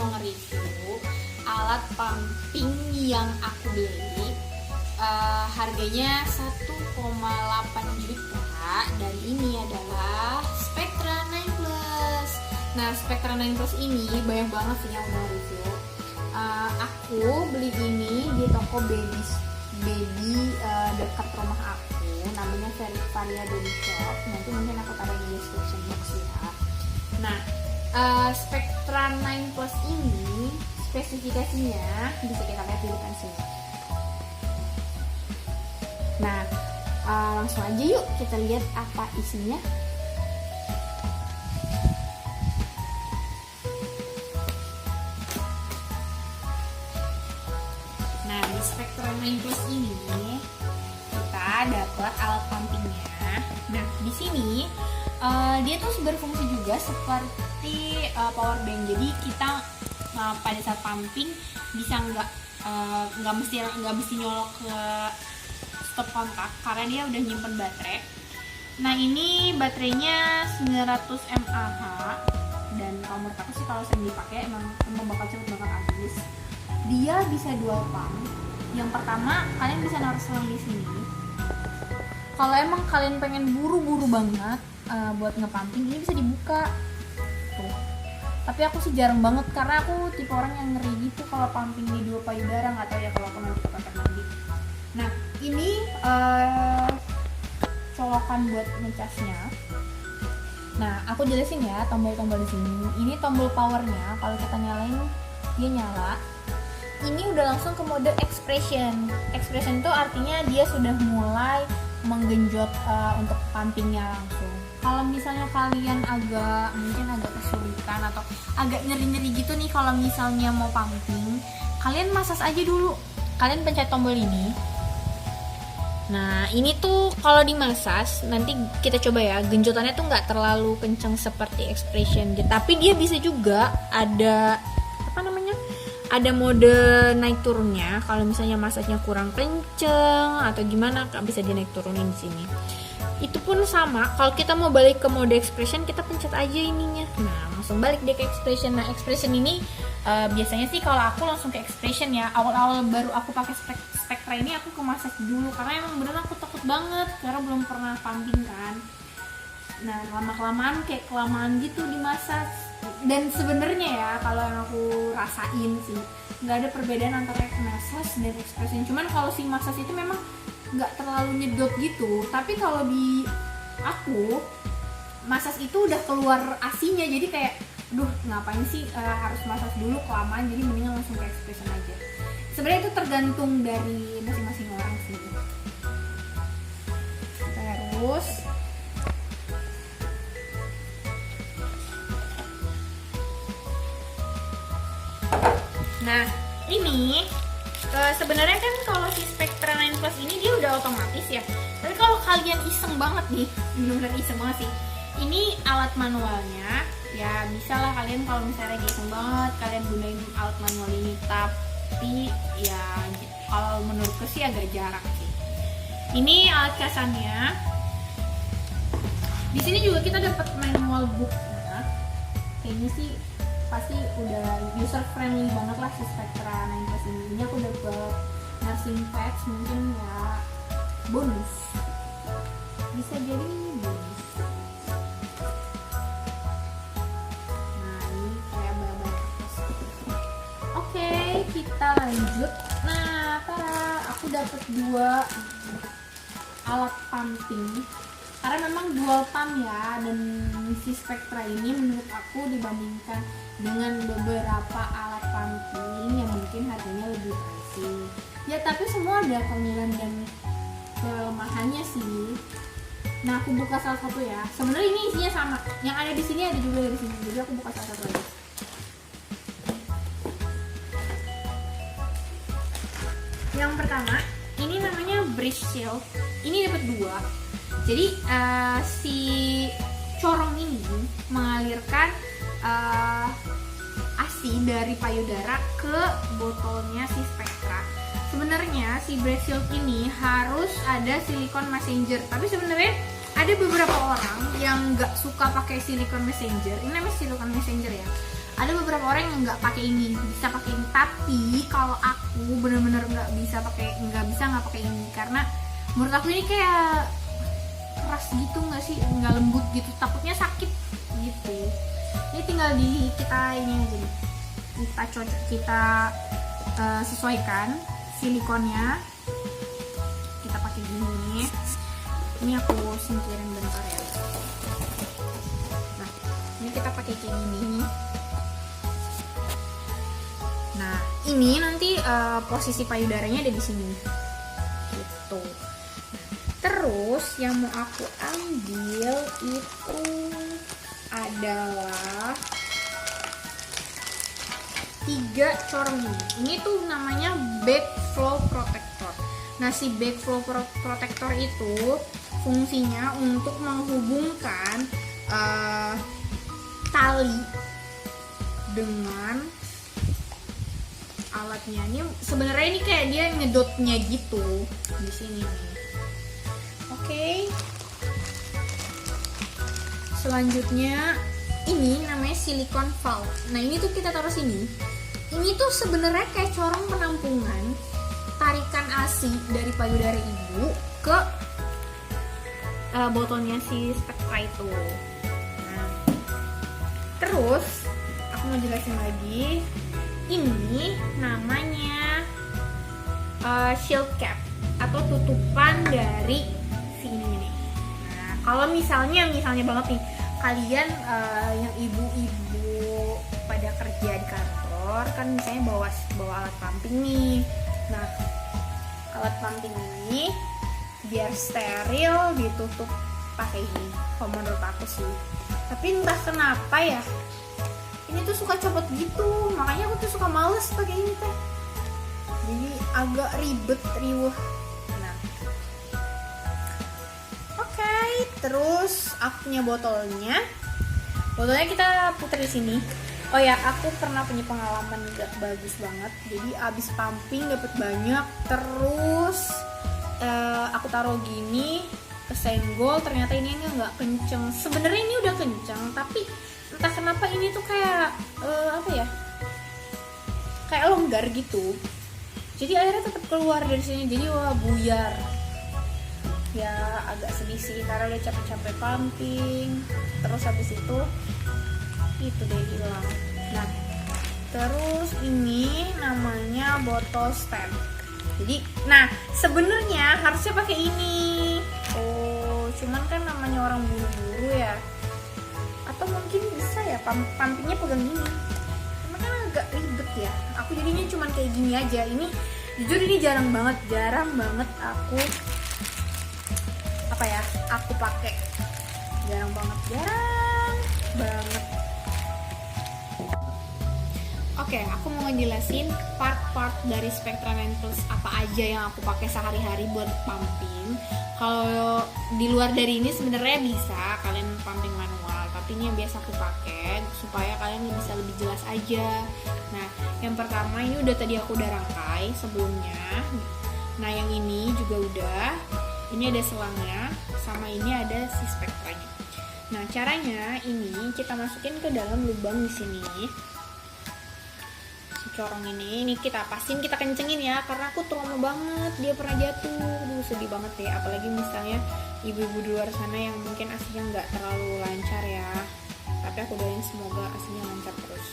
mau nge-review alat pumping yang aku beli. Harganya 1,8 juta dan ini adalah Spectra 9 Plus. Nah, Spectra 9 Plus ini banyak banget sih yang udah review. Aku beli ini di toko baby dekat rumah aku, namanya Varia Baby Shop. Nanti mungkin aku taruh di description box ya. Nah, Spectra 9 Plus ini spesifikasinya bisa kita lihat di depan sini. Nah, langsung aja yuk kita lihat apa isinya. Nah, di Spectra 9 Plus ini kita dapat alat pumpingnya. Nah, di sini dia tuh berfungsi juga seperti power bank. Jadi kita pada saat pumping bisa nggak mesti nyolok ke stop kontak karena dia udah nyimpen baterai. Nah, ini baterainya 900 mAh dan kalau menurut aku sih kalau sering dipakai emang bakal cepet banget habis. Dia bisa dual pump. Yang pertama, kalian bisa naruh selang di sini. Kalau emang kalian pengen buru-buru banget buat ngepumping, ini bisa dibuka. Tuh. Tapi aku sih jarang banget karena aku tipe orang yang ngeri gitu kalau pumping di dua payudara, nggak tahu ya kalau aku nanti ke kamar mandi. Nah, ini colokan buat ngecasnya. Nah, aku jelasin ya tombol-tombol di sini. Ini tombol powernya, kalau kita nyalain dia nyala. Ini udah langsung ke mode expression. Expression itu artinya dia sudah mulai menggenjot untuk pumpingnya langsung. Kalau misalnya kalian mungkin agak kesulitan atau agak nyeri-nyeri gitu nih kalau misalnya mau pumping, kalian massage aja dulu. Kalian pencet tombol ini. Nah, ini tuh kalau dimasas nanti kita coba ya, genjotannya tuh nggak terlalu kenceng seperti expression, tapi dia bisa juga ada ada mode naik turunnya. Kalau misalnya masasnya kurang kenceng atau gimana, bisa dinaik turunin di sini. Itu pun sama, kalau kita mau balik ke mode expression kita pencet aja ininya. Nah, langsung balik deh ke expression. Nah, expression ini biasanya sih kalau aku langsung ke expression ya. Awal-awal baru aku pakai Spectra ini aku ke massage dulu karena emang bener aku takut banget karena belum pernah pumping kan. Nah, lama-kelamaan kayak kelamaan gitu di massage. Dan sebenarnya ya kalau yang aku rasain sih nggak ada perbedaan antara massage dan expression. Cuman kalau si massage itu memang nggak terlalu nyedot gitu. Tapi kalau di aku massage itu udah keluar asinya, jadi kayak duh ngapain sih harus massage dulu kelamaan, jadi mendingan langsung ke expression aja. Sebenarnya itu tergantung dari masing-masing orang sih. Terus nah, ini sebenarnya kan kalau si Spectra 9 Plus ini dia udah otomatis ya. Tapi kalau kalian iseng banget nih, bener-bener iseng banget sih, ini alat manualnya. Ya bisa lah kalian kalau misalnya lagi iseng banget kalian gunain alat manual ini. Tapi ya kalau menurutku sih agak jarang sih. Ini alat casannya. Di sini juga kita dapat manual booknya. Kayaknya sih pasti udah user friendly banget lah si Spectra 9 Plus ini. Ini aku dapet nursing pads, mungkin ya bonus, bisa jadi bonus. Nah, ini kayak barang-barang kertas. Oke, kita lanjut. Nah, aku dapet 2 alat pumping karena memang dual pump ya, dan si Spectra ini menurut aku dibandingkan dengan beberapa alat pumping yang mungkin harganya lebih pricey ya, tapi semua ada kelebihan dan kelemahannya sih. Nah, aku buka salah satu ya. Sebenarnya ini isinya sama, yang ada di sini ada juga di sini, jadi aku buka salah satu aja. Yang pertama ini namanya Breeze Shield. Ini dapat 2. Jadi si corong ini mengalirkan asi dari payudara ke botolnya si Spectra. Sebenarnya si Breeze Shield ini harus ada silikon messenger, tapi sebenarnya ada beberapa orang yang nggak suka pakai silikon messenger. Ini namanya silikon messenger ya. Ada beberapa orang yang nggak pakai ini, bisa pakai ini. Tapi kalau aku bener-bener nggak bisa nggak pakai ini karena menurut aku ini kayak keras gitu nggak sih, nggak lembut gitu, takutnya sakit gitu. Ini tinggal kita ini aja nih, kita cocok, kita sesuaikan silikonnya, kita pakai gini. Ini aku singkirin bentar ya. Nah, ini kita pakai kayak gini. Nah, ini nanti posisi payudaranya ada di sini, gitu. Terus yang mau aku ambil itu adalah 3 corong ini. Ini tuh namanya backflow protector. Nah, si backflow protector itu fungsinya untuk menghubungkan tali dengan alatnya. Ini sebenarnya ini kayak dia ngedotnya gitu di sini nih. Oke. Selanjutnya ini namanya silikon valve. Nah, ini tuh kita taruh sini. Ini tuh sebenarnya kayak corong penampungan tarikan ASI dari payudara ibu ke botolnya si Spectra itu. Nah, terus aku mau jelasin lagi. Ini namanya shield cap atau tutupan dari si ini nih. Nah, kalau misalnya banget nih kalian yang ibu-ibu pada kerja di kantor kan misalnya bawa alat pumping nih. Nah, alat pumping ini biar steril ditutup pakai ini. Kalau menurut aku sih. Tapi entah kenapa ya, ini tuh suka copot gitu. Makanya aku tuh suka males pakai ini teh. Jadi agak ribet, riuh. Nah, oke. Terus aku punya botolnya. Botolnya kita putar di sini. Oh ya, aku pernah punya pengalaman gak bagus banget. Jadi abis pumping dapet banyak, terus aku taruh gini, kesenggol. Ternyata ini nggak kenceng. Sebenarnya ini udah kenceng, tapi entah kenapa ini tuh kayak apa ya? Kayak longgar gitu. Jadi airnya tetap keluar dari sini. Jadi wah buyar. Ya agak sedih sih karena udah capek-capek pumping. Terus habis itu deh hilang. Nah, terus ini namanya botol stand. Jadi, nah sebenarnya harusnya pakai ini. Oh, cuman kan namanya orang buru-buru ya. Atau mungkin bisa ya pumpingnya pegang ini. Cuma kan agak ribet ya. Aku jadinya cuman kayak gini aja. Ini jujur ini jarang banget aku aku pakai. Jarang banget. Oke, aku mau ngejelasin part-part dari Spectra 9 Plus apa aja yang aku pakai sehari-hari buat pumping. Kalau di luar dari ini sebenarnya bisa kalian pumping manual, tapi ini yang biasa aku pakai supaya kalian bisa lebih jelas aja. Nah, yang pertama ini tadi aku udah rangkai sebelumnya. Nah, yang ini juga udah. Ini ada selangnya, sama ini ada si Spectranya. Nah, caranya ini kita masukin ke dalam lubang di sini. Corong ini kita pasin, kita kencengin ya, karena aku trauma banget dia pernah jatuh. Sedih banget deh, apalagi misalnya ibu-ibu di luar sana yang mungkin aslinya nggak terlalu lancar ya, tapi aku doain semoga aslinya lancar terus.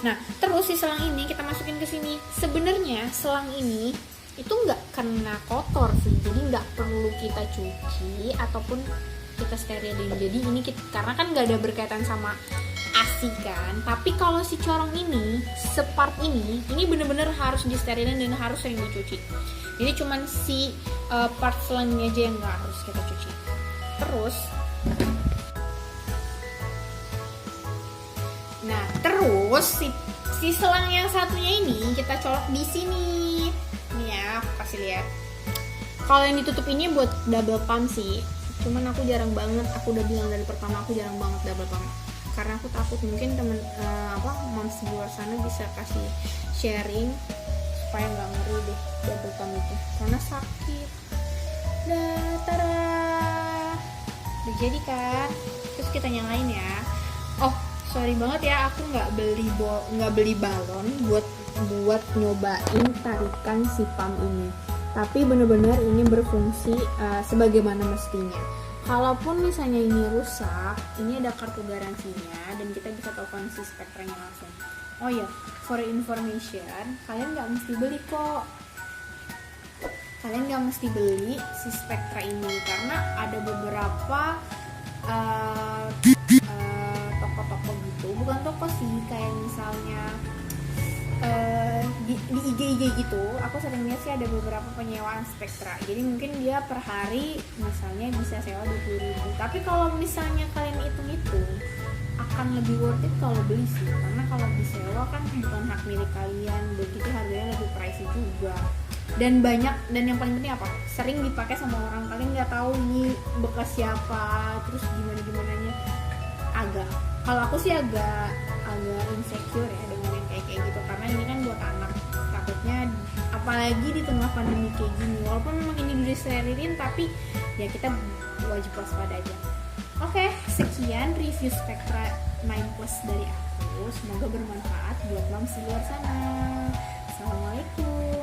Nah, terus si selang ini kita masukin ke sini. Sebenarnya selang ini itu nggak kena kotor sih, jadi nggak perlu kita cuci ataupun kita sterilin. Jadi ini karena kan nggak ada berkaitan sama ASI kan, tapi kalau si corong ini, separt ini bener-bener harus disterilin dan harus sering dicuci. Jadi cuman si part selangnya aja yang nggak harus kita cuci. Terus, nah terus si selang yang satunya ini kita colok di sini. Nih ya, aku kasih lihat. Kalau yang ditutup ini buat double pump sih. Cuman aku jarang banget, aku udah bilang dari pertama aku jarang banget double pump. Karena aku takut mungkin temen moms di luar sana bisa kasih sharing supaya nggak ngeri deh double pump itu karena sakit. Nah, tada, udah jadi kan? Terus kita nyalain ya. Oh sorry banget ya, aku nggak beli balon buat nyobain tarikan si pump ini. Tapi bener-bener ini berfungsi sebagaimana mestinya. Kalaupun misalnya ini rusak, ini ada kartu garansinya dan kita bisa tahu kondisi spektranya langsung. Oh ya, for information, kalian nggak mesti beli kok. Kalian nggak mesti beli si Spectra ini karena ada beberapa toko-toko gitu, bukan toko sih, kayak misalnya di IG gitu, aku sering lihat sih ada beberapa penyewaan Spectra. Jadi mungkin dia per hari misalnya bisa sewa 20.000. Tapi kalau misalnya kalian hitung-hitung, akan lebih worth it kalau beli sih, karena kalau disewa kan bukan hak milik kalian, begitu harganya lebih pricey juga. Dan yang paling penting apa? Sering dipakai sama orang, kalian nggak tahu ini bekas siapa, terus gimana-gimananya. Kalau aku sih agak insecure ya dengan yang kayak gitu, karena ini kan buat anak, takutnya apalagi di tengah pandemi kayak gini. Walaupun memang ini diseririn, tapi ya kita wajib waspada aja. Oke, sekian review Spectra 9 Plus dari aku. Semoga bermanfaat buat moms di luar sana. Assalamualaikum.